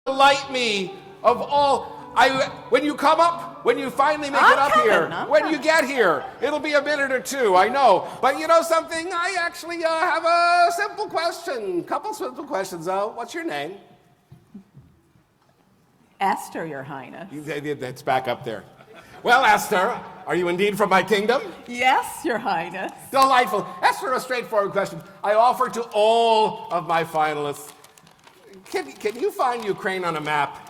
delight me of all. When you come up, when you finally make it up here, when you get here, it'll be a minute or two, I know. But you know something? I actually have a simple question. Couple simple questions, though. What's your name? Esther, Your Highness. It's back up there. Well, Esther, are you indeed from my kingdom? Yes, Your Highness. Delightful. Esther, a straightforward question. I offer to all of my finalists. Can you find Ukraine on a map?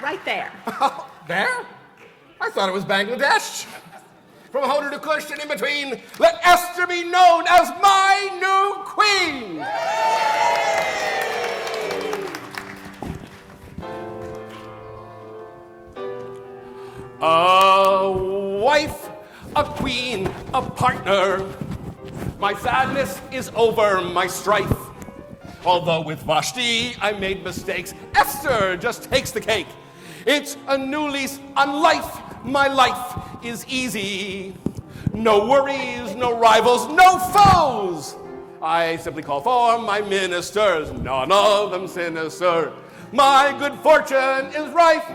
Right there. There? I thought it was Bangladesh. From Hodor to Kush and in between, let Esther be known as my new queen. A wife, a queen, a partner. My sadness is over, my strife. Although with Vashti I made mistakes, Esther just takes the cake. It's a new lease on life. My life is easy. No worries, no rivals, no foes. I simply call for my ministers, none of them sinister. My good fortune is rife.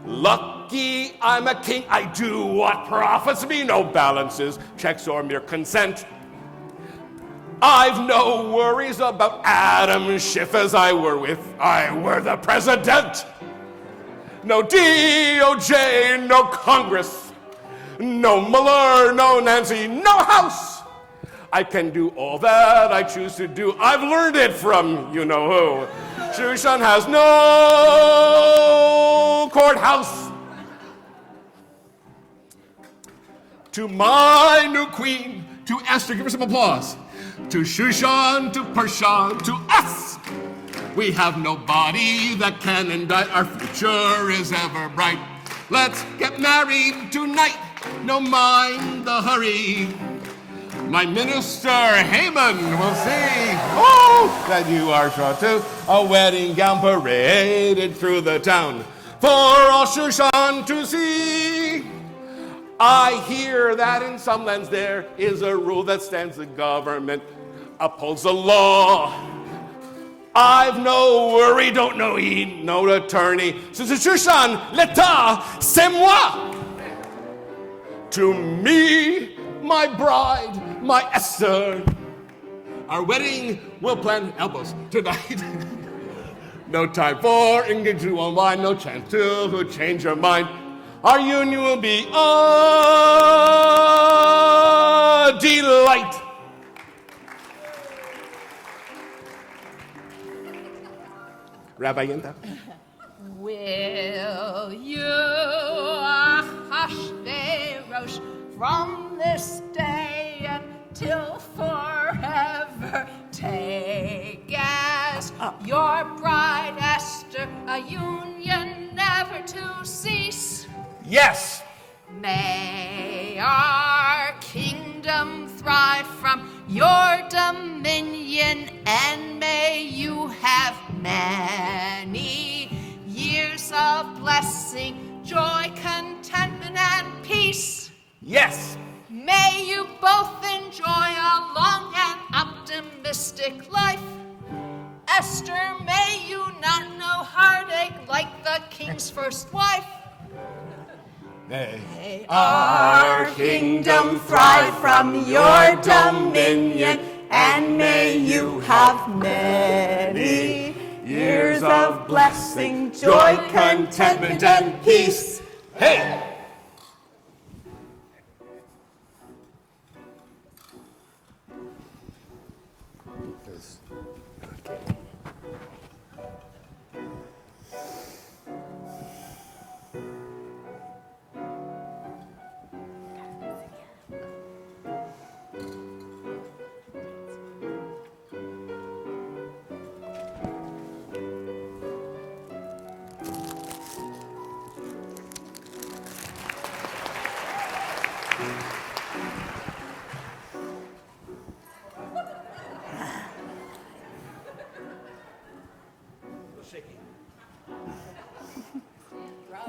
Lucky I'm a king, I do what profits me, no balances, checks, or mere consent. I've no worries about Adam Schiff as I were the president. No DOJ, no Congress, no Mueller, no Nancy, no House. I can do all that I choose to do. I've learned it from you-know-who. Shushan has no courthouse. To my new queen, to Esther, give her some applause. To Shushan, to Pershan, to us. We have nobody that can indict. Our future is ever bright. Let's get married tonight. No mind the hurry. My minister, Haman, will see. Oh, that you are sure too. A wedding gown paraded through the town for all Shushan to see. I hear that in some lands there is a rule that stands the government, upholds the law. I've no worry, don't know no attorney. Since it's Shushan, l'État, c'est moi. To me, my bride, my Esther. Our wedding we'll plan elbows tonight. No time for engagement online, no chance to change your mind. Our union will be a delight. Rabbi Yenta. Will you, Ahasuerus, from this day until forever take as your bride Esther a union never to cease? Yes. May our kingdom thrive from your dominion, and may you have many years of blessing, joy, contentment, and peace. Yes. May you both enjoy a long and optimistic life. Esther, may you not know heartache like the king's first wife. May Our kingdom thrive from your dominion, and may you have many years of blessing, joy, contentment, and peace. Hey!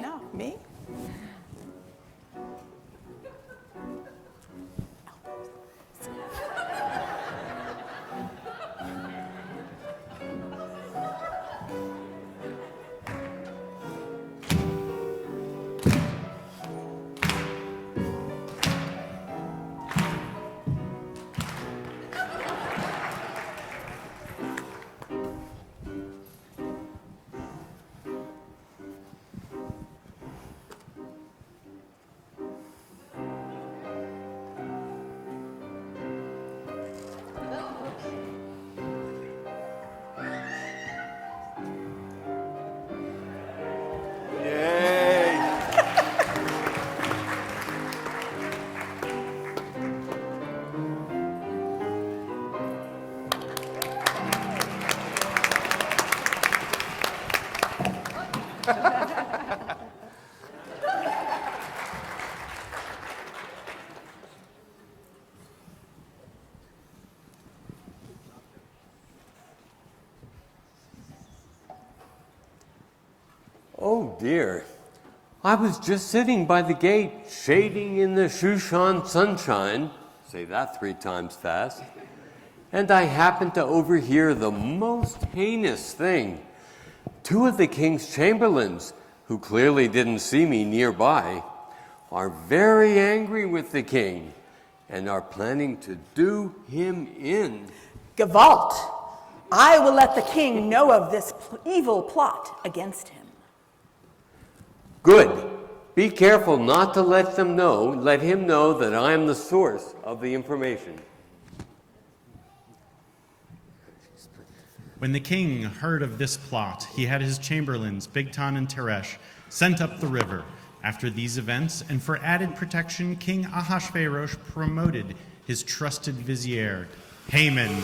No, me? Oh dear. I was just sitting by the gate, shading in the Shushan sunshine, say that 3 times fast, and I happened to overhear the most heinous thing. 2 of the king's chamberlains, who clearly didn't see me nearby, are very angry with the king and are planning to do him in. Gewalt, I will let the king know of this evil plot against him. Good. Be careful not to let him know that I am the source of the information. When the king heard of this plot, he had his chamberlains, Bigtan and Teresh, sent up the river. After these events, and for added protection, King Ahasuerus promoted his trusted vizier, Haman,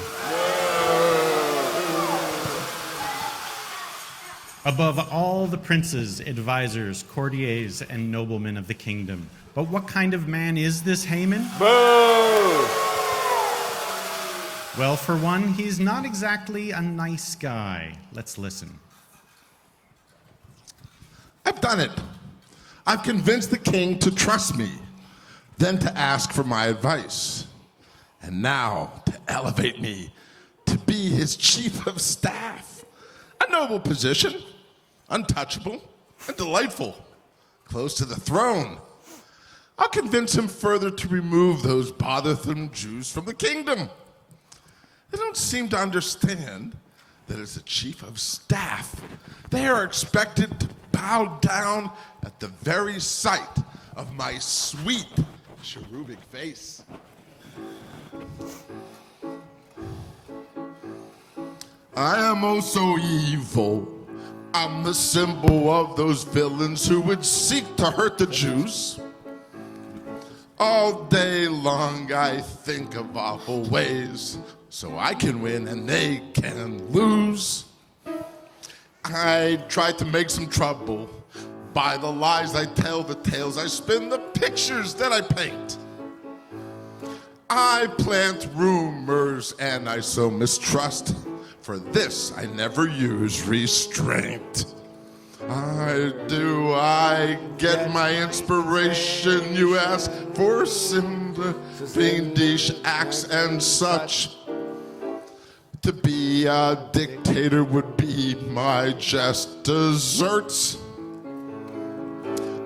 above all the princes, advisors, courtiers, and noblemen of the kingdom. But what kind of man is this Haman? Boo! Well, for one, he's not exactly a nice guy. Let's listen. I've done it. I've convinced the king to trust me, then to ask for my advice, and now to elevate me to be his chief of staff. A noble position, untouchable and delightful, close to the throne. I'll convince him further to remove those bothersome Jews from the kingdom. They don't seem to understand that as a chief of staff, they are expected to bow down at the very sight of my sweet, cherubic face. I am oh so evil. I'm the symbol of those villains who would seek to hurt the Jews. All day long I think of awful ways so I can win and they can lose. I try to make some trouble by the lies I tell, the tales I spin, the pictures that I paint. I plant rumors and I sow mistrust. For this I never use restraint. I get my inspiration, you ask, for simple fiendish acts and such. To be a dictator would be my just desserts.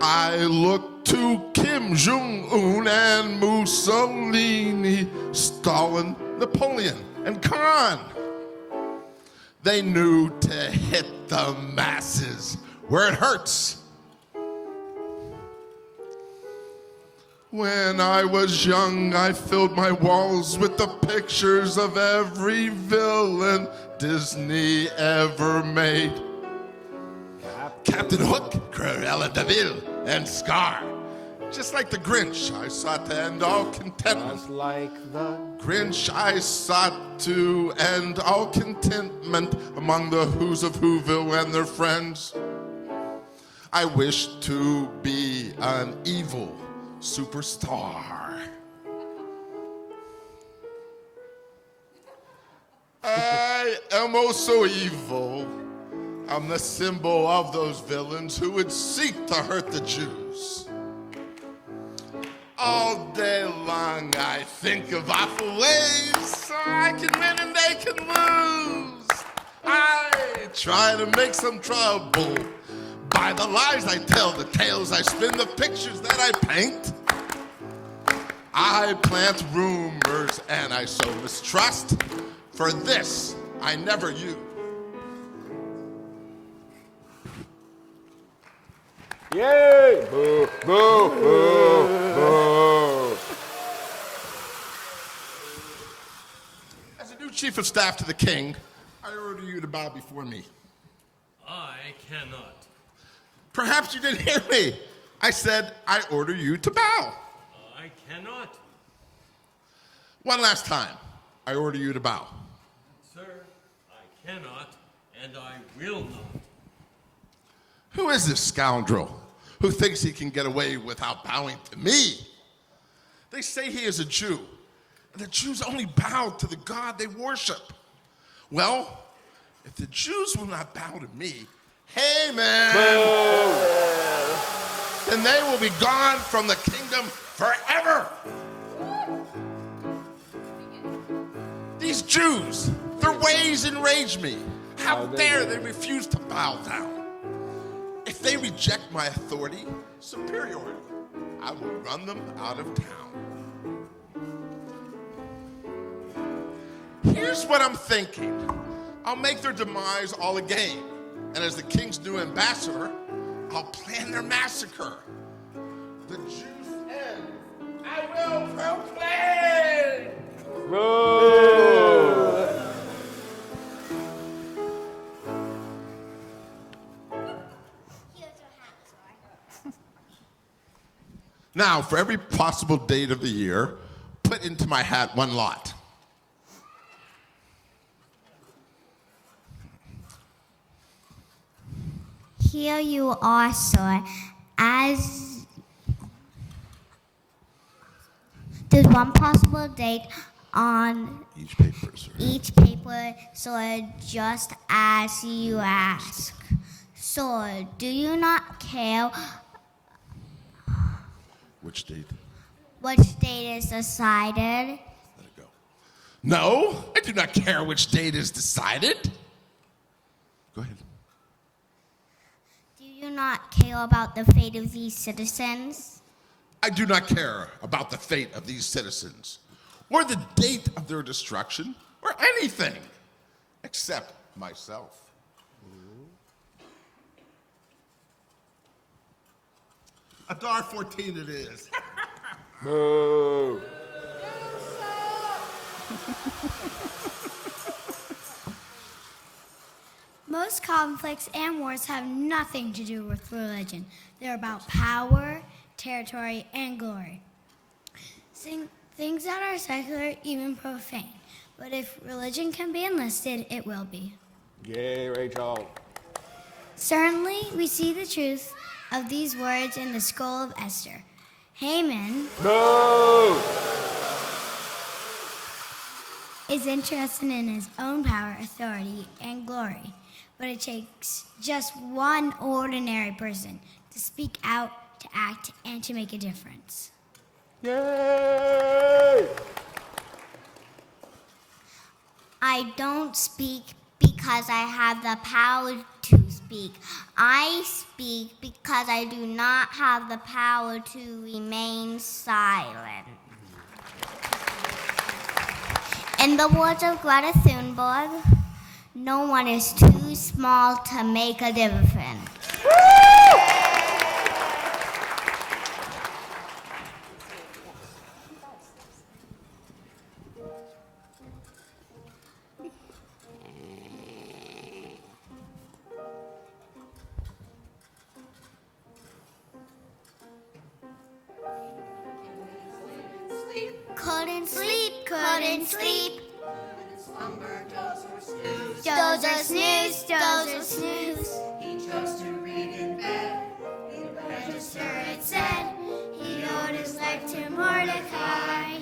I look to Kim Jong-un and Mussolini, Stalin, Napoleon, and Khan. They knew to hit the masses where it hurts. When I was young, I filled my walls with the pictures of every villain Disney ever made. Captain Hook, Cruella de Vil, and Scar. Just like the Grinch, I sought to end all contentment. Just like the Grinch, I sought to end all contentment among the Who's of Whoville and their friends. I wish to be an evil superstar. I am oh so evil. I'm the symbol of those villains who would seek to hurt the Jews. All day long I think of awful ways so I can win and they can lose. I try to make some trouble by the lies I tell, the tales I spin, the pictures that I paint. I plant rumors and I sow mistrust. For this I never use. Yay! Boo, boo, boo, boo. As a new chief of staff to the king, I order you to bow before me. I cannot. Perhaps you didn't hear me. I said I order you to bow. I cannot. One last time, I order you to bow. Sir, I cannot, and I will not. Who is this scoundrel who thinks he can get away without bowing to me? They say he is a Jew, and the Jews only bow to the God they worship. Well, if the Jews will not bow to me, Haman. And they will be gone from the kingdom forever. These Jews, their ways enrage me. How dare they refuse to bow down? If they reject my authority, superiority, I will run them out of town. Here's what I'm thinking. I'll make their demise all a game. And as the king's new ambassador, I'll plan their massacre. The Jews' end, I will proclaim. Now, for every possible date of the year, put into my hat one lot. Here you are, sir. As there's one possible date on Each paper, sir. each paper, sir, just as you ask. Sir, do you not care Which date? which date is decided? Let it go. No, I do not care which date is decided. Go ahead. Do you not care about the fate of these citizens? I do not care about the fate of these citizens, or the date of their destruction, or anything, except myself. $1.14 it is. Boo. Most conflicts and wars have nothing to do with religion. They're about power, territory, and glory. Things that are secular, even profane. But if religion can be enlisted, it will be. Yay, Rachel. Certainly, we see the truth of these words in the scroll of Esther. Haman is interested in his own power, authority, and glory. But it takes just one ordinary person to speak out, to act, and to make a difference. Yay! I don't speak because I have the power to speak. I speak because I do not have the power to remain silent. In the words of Greta Thunberg, no one is too small to make a difference. Couldn't sleep, couldn't sleep. Doze or snooze, doze or snooze. He chose to read in bed. In the register it said, he owed his life to Mordecai.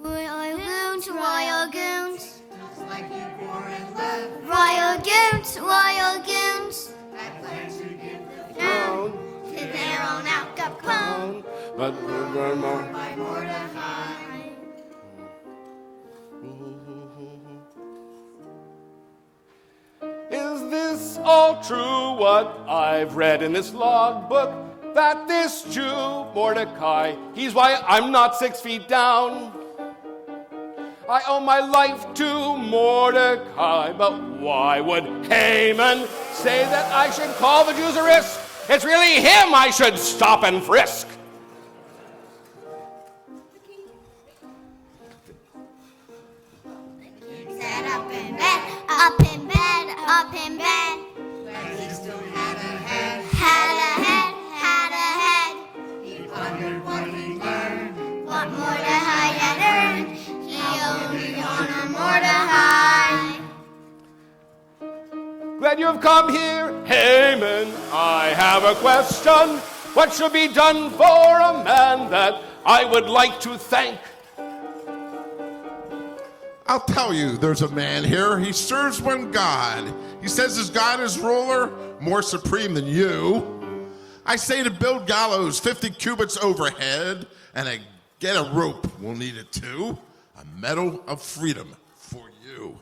Royal goons, royal goons. Just like you bore and left. Royal goons, royal goons. I plan to give the Down to their own Al Capone. But by Mordecai. is this all true, what I've read in this logbook? That this Jew, Mordecai, he's why I'm not 6 feet down. I owe my life to Mordecai, but why would Haman say that I should call the Jews a risk? It's really him I should stop and frisk. Said up in bed, up in bed, up in bed. But he still had a head. Had a head, had a head. He pondered what he learned. What Mordecai had earned, he owed the honor Mordecai. Glad you've come here, Haman. I have a question. What should be done for a man that I would like to thank? I'll tell you, there's a man here. He serves one God. He says his God is ruler, more supreme than you. I say to build gallows 50 cubits overhead, and get a rope. We'll need it too. A medal of freedom for you.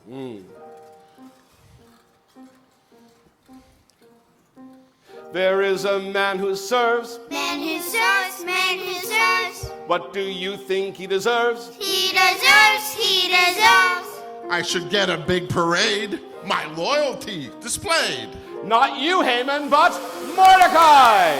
There is a man who serves. Man who serves, man who serves. What do you think he deserves? He deserves, he deserves. I should get a big parade, my loyalty displayed. Not you, Haman, but Mordecai.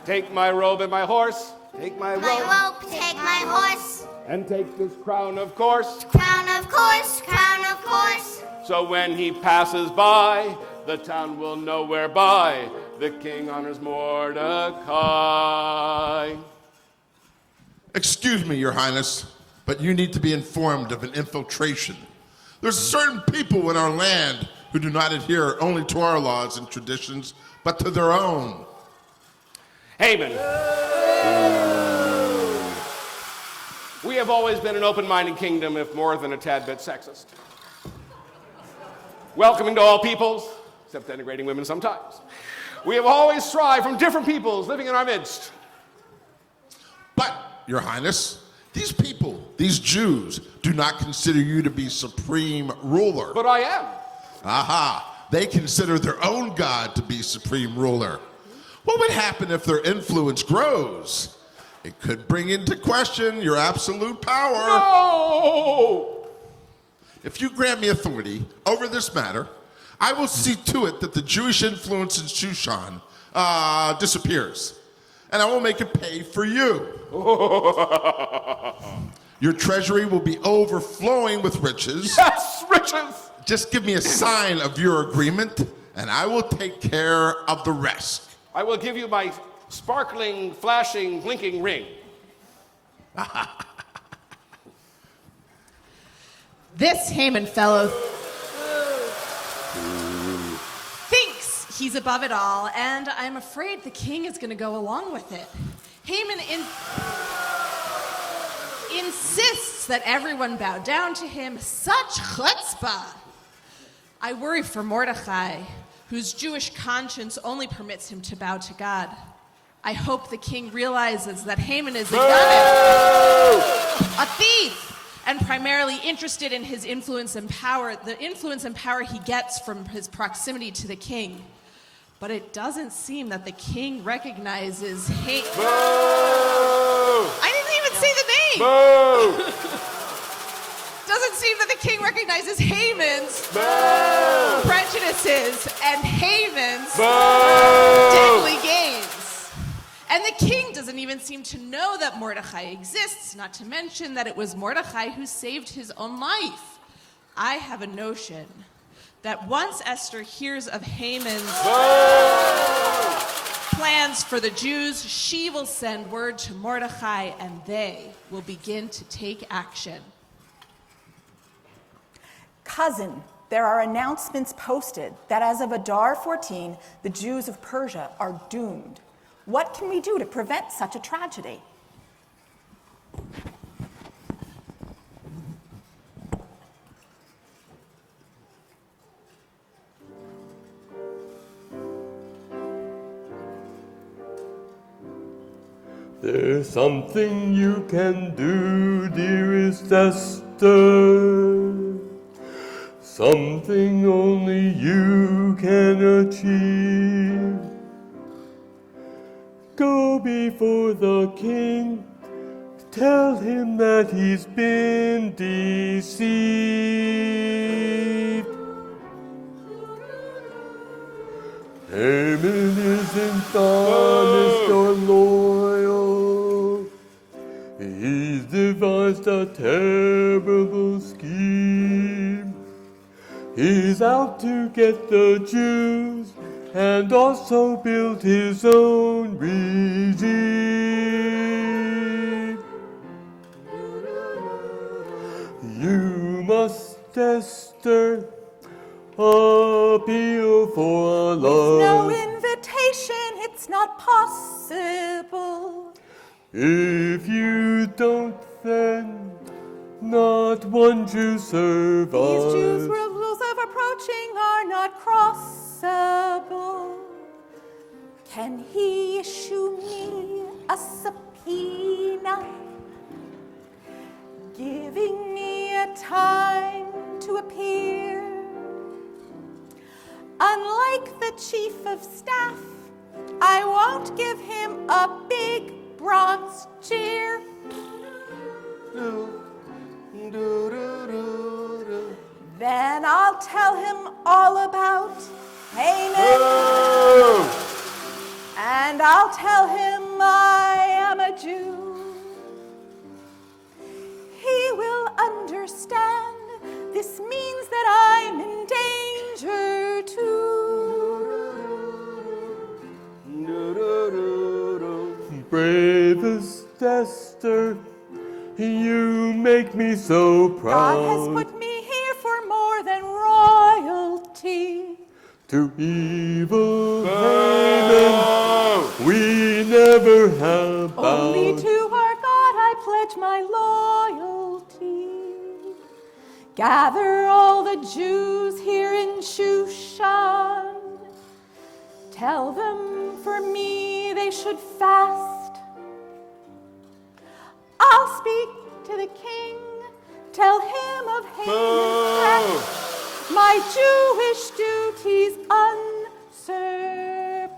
Take my robe and my horse. Take my robe. My rope, take my horse. And take this crown, of course. Crown of course, crown of course. So when he passes by, the town will know whereby the king honors Mordecai. Excuse me, Your Highness, but you need to be informed of an infiltration. There's certain people in our land who do not adhere only to our laws and traditions, but to their own. Haman. We have always been an open-minded kingdom, if more than a tad bit sexist. Welcoming to all peoples, except denigrating women sometimes. We have always strived from different peoples living in our midst. But, Your Highness, these people, these Jews, do not consider you to be supreme ruler. But I am. Aha, they consider their own God to be supreme ruler. What would happen if their influence grows? It could bring into question your absolute power. No! If you grant me authority over this matter, I will see to it that the Jewish influence in Shushan disappears. And I will make it pay for you. Your treasury will be overflowing with riches. Yes, riches! Just give me a sign of your agreement, and I will take care of the rest. I will give you my sparkling, flashing, blinking ring. This Haman fellow thinks he's above it all, and I'm afraid the king is going to go along with it. Haman insists that everyone bow down to him. Such chutzpah! I worry for Mordecai, whose Jewish conscience only permits him to bow to God. I hope the king realizes that Haman is a thief, and primarily interested in his influence and power, the influence and power he gets from his proximity to the king. But it doesn't seem that the king recognizes Haman. I didn't even say the name. Doesn't seem that the king recognizes Haman's prejudices and Haman's deadly gains. And the king doesn't even seem to know that Mordecai exists, not to mention that it was Mordecai who saved his own life. I have a notion that once Esther hears of Haman's plans for the Jews, she will send word to Mordecai and they will begin to take action. Cousin, there are announcements posted that as of Adar 14, the Jews of Persia are doomed. What can we do to prevent such a tragedy? There's something you can do, dearest Esther. Something only you can achieve. Go before the king, tell him that he's been deceived. Haman isn't honest or loyal. He's devised a terrible scheme. He's out to get the Jews and also build his own regime. You must, Esther, appeal for love. No invitation, it's not possible. If you don't, then not one Jew survives. These Jews' rules of approaching are not crossable. Can he issue me a subpoena, giving me a time to appear? Unlike the chief of staff, I won't give him a big bronze chair. Then I'll tell him all about Haman. And I'll tell him I am a Jew. He will understand. This means that I'm in danger too. Bravest Esther, you make me so proud. God has put me here for more than royalty. To evil Haman, we never have bowed. Only to our God I pledge my loyalty. Gather all the Jews here in Shushan. Tell them for me they should fast. I'll speak to the king, tell him of Haman's threat. My Jewish duties unsurpassed.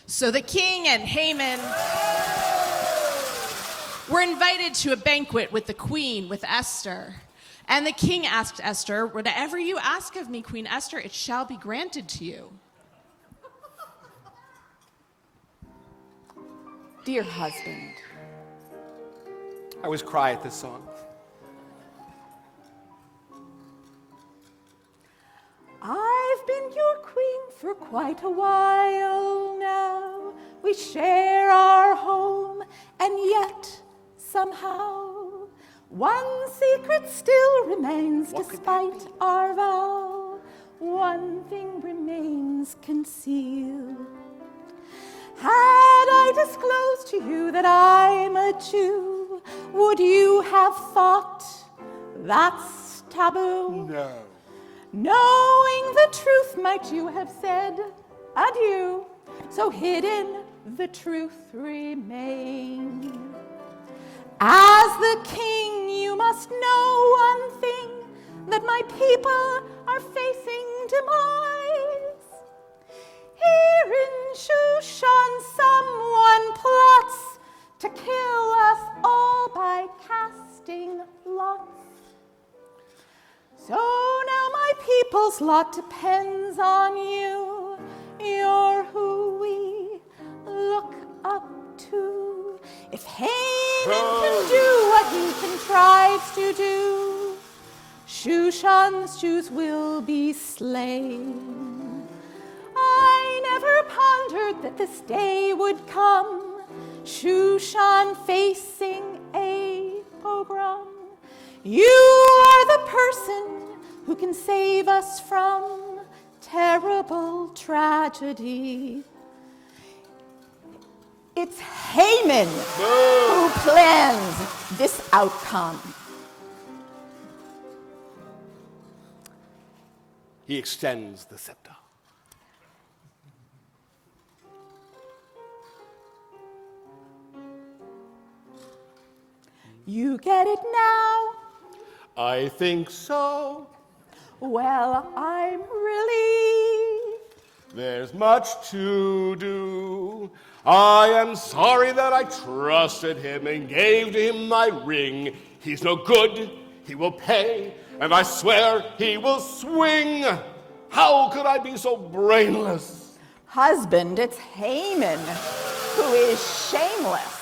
So the king and Haman were invited to a banquet with the queen, with Esther. And the king asked Esther, "Whatever you ask of me, Queen Esther, it shall be granted to you." Dear husband, I always cry at this song. I've been your queen for quite a while now. We share our home, and yet somehow one secret still remains despite our vow. One thing remains concealed. Had I disclosed to you that I'm a Jew, would you have thought that's taboo? No. Knowing the truth, might you have said adieu? So hidden the truth remains. As the king, you must know one thing, that my people are facing demise. Here in Shushan, someone plots to kill us all by casting lots. So now my people's lot depends on you. You're who we look up to. If Haman can do what he contrives to do, Shushan's Jews will be slain. I never pondered that this day would come, Shushan facing a pogrom. You are the person who can save us from terrible tragedy. It's Haman who plans this outcome. He extends the scepter. You get it now? I think so. Well, I'm relieved. There's much to do. I am sorry that I trusted him and gave to him my ring. He's no good. He will pay, and I swear he will swing. How could I be so brainless? Husband, it's Haman who is shameless.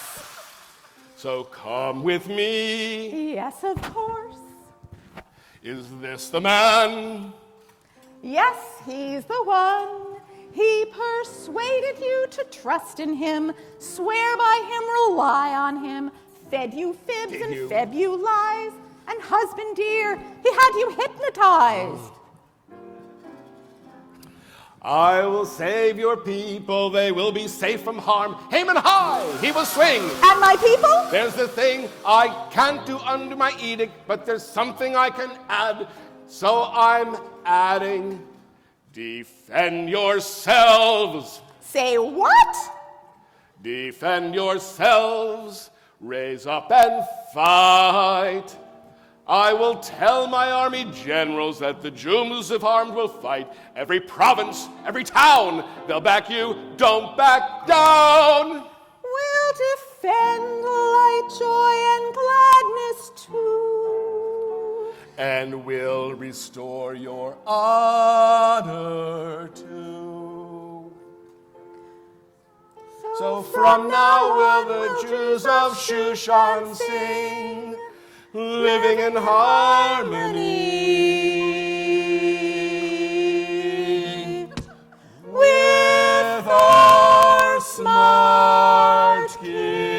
So come with me. Yes, of course. Is this the man? Yes, he's the one. He persuaded you to trust in him, swear by him, rely on him, fed you fibs and fed you lies, and husband dear, he had you hypnotized. I will save your people, they will be safe from harm. Haman high, he will swing. And my people? There's the thing I can't do under my edict, but there's something I can add. So I'm adding, defend yourselves. Say what? Defend yourselves, raise up and fight. I will tell my army generals that the Jews if armed will fight. Every province, every town, they'll back you, don't back down. We'll defend light, joy, and gladness too. And we'll restore your honor too. So from now will the Jews of Shushan sing, living in harmony with our smart king.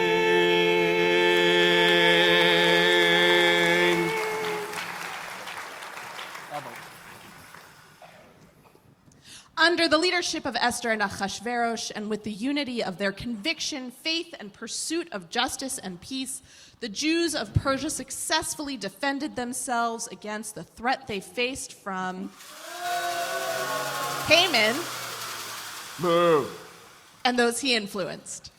Under the leadership of Esther and Ahasuerus, and with the unity of their conviction, faith, and pursuit of justice and peace, the Jews of Persia successfully defended themselves against the threat they faced from Haman and those he influenced.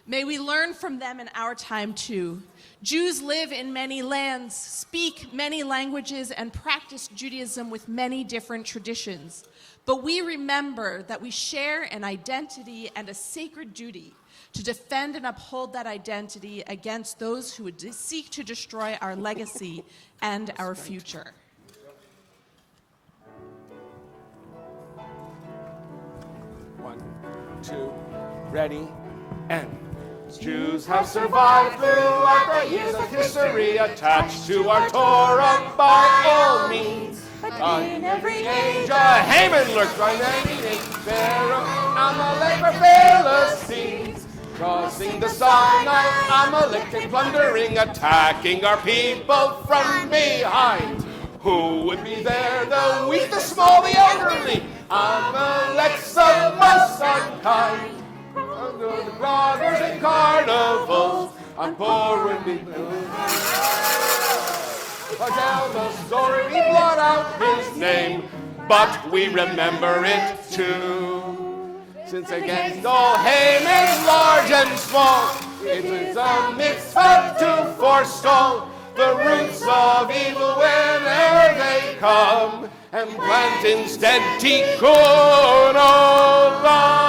May we learn from them in our time too. Jews live in many lands, speak many languages, and practice Judaism with many different traditions. But we remember that we share an identity and a sacred duty to defend and uphold that identity against those who would seek to destroy our legacy and our future. One, two, ready, and Jews have survived throughout the years of history, attached to our Torah by all means. In every age, a Haman lurks by many names, Pharaoh, Amalek, or Philistines. Crossing the Sinai, Amalek plundering, attacking our people from behind. Who would be there? The weak, the small, the elderly. Amalek's the most unkind. Under the robbers and carnivals, I'm poor and be blue. I tell the story, we blot out his name, but we remember it too. Since against all Haman, large and small, it is a mitzvah to forestall the roots of evil whenever they come, and plant instead tikkun olam.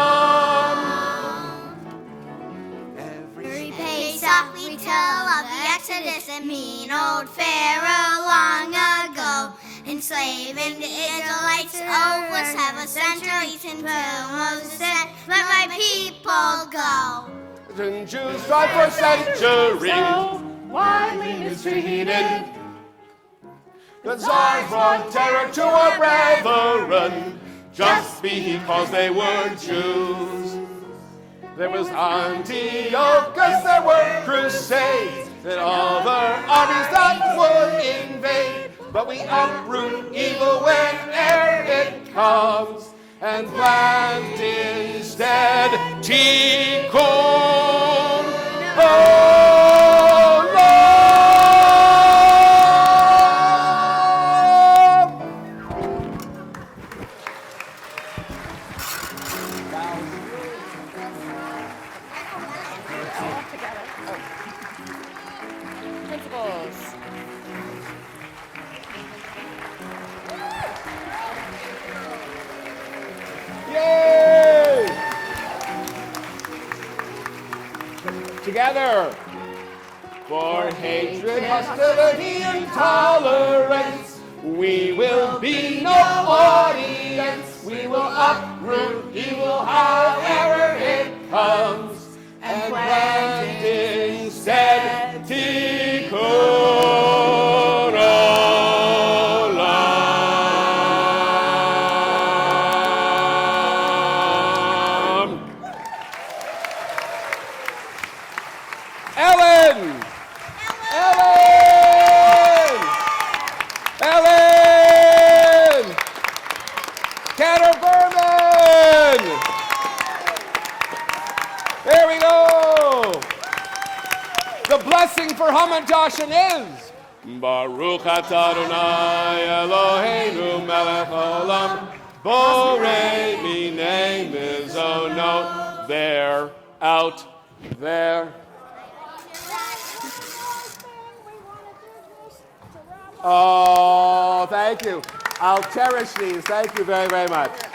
Every Pesach we tell of the Exodus and mean old Pharaoh long ago, enslaving the Israelites over 7 centuries until Moses said, "Let my people go." And Jews tried for centuries, widely mistreated. The Tsars brought terror to our brethren, just because they were Jews. There was Antiochus, there were crusades, and other armies that would invade. But we uproot evil whenever it comes, and plant instead tikkun olam. Principles. Yay! Together. For hatred, hostility, intolerance, we will be no audience. We will uproot evil however it comes, and plant instead tikkun olam. Ellen! Ellen! Cantor Berman! Hamilton. There we go. The blessing for Hamantashen is Baruch atah Adonai Eloheinu melech haolam borei minei mizonot. There, out, there. Oh, thank you. I'll cherish these. Thank you very, very much.